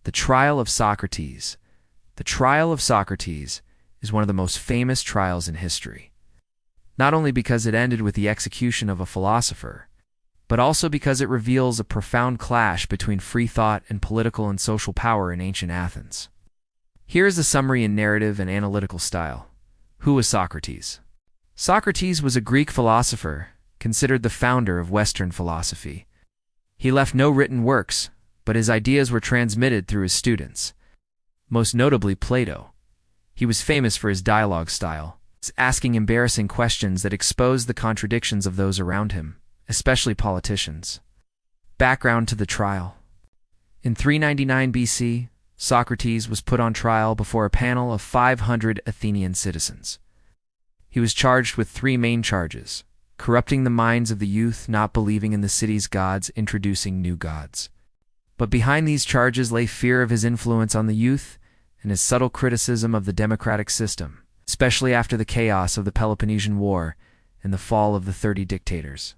The Trial of Socrates. The Trial of Socrates is one of the most famous trials in history, not only because it ended with the execution of a philosopher, but also because it reveals a profound clash between free thought and political and social power in ancient Athens. Here is a summary in narrative and analytical style. Who was Socrates? Socrates was a Greek philosopher, considered the founder of Western philosophy. He left no written works, but his ideas were transmitted through his students, most notably Plato. He was famous for his dialogue style, asking embarrassing questions that exposed the contradictions of those around him, especially politicians. Background to the trial. In 399 BC, Socrates was put on trial before a panel of 500 Athenian citizens. He was charged with three main charges: corrupting the minds of the youth, not believing in the city's gods, introducing new gods. But behind these charges lay fear of his influence on the youth and his subtle criticism of the democratic system, especially after the chaos of the Peloponnesian War and the fall of the 30 dictators.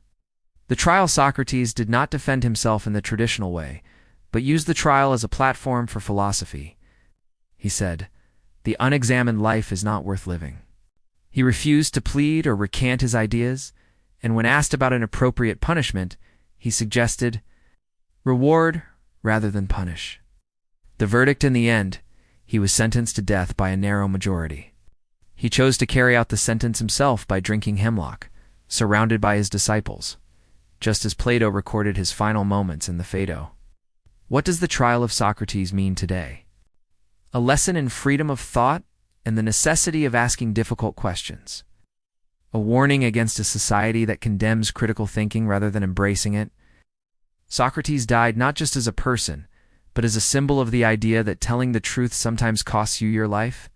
The trial Socrates did not defend himself in the traditional way, but used the trial as a platform for philosophy. He said, "The unexamined life is not worth living." He refused to plead or recant his ideas, and when asked about an appropriate punishment, he suggested, "Reward rather than punish." The verdict in the end, he was sentenced to death by a narrow majority. He chose to carry out the sentence himself by drinking hemlock, surrounded by his disciples, just as Plato recorded his final moments in the Phaedo. What does the trial of Socrates mean today? A lesson in freedom of thought and the necessity of asking difficult questions. A warning against a society that condemns critical thinking rather than embracing it. Socrates died not just as a person, but as a symbol of the idea that telling the truth sometimes costs you your life.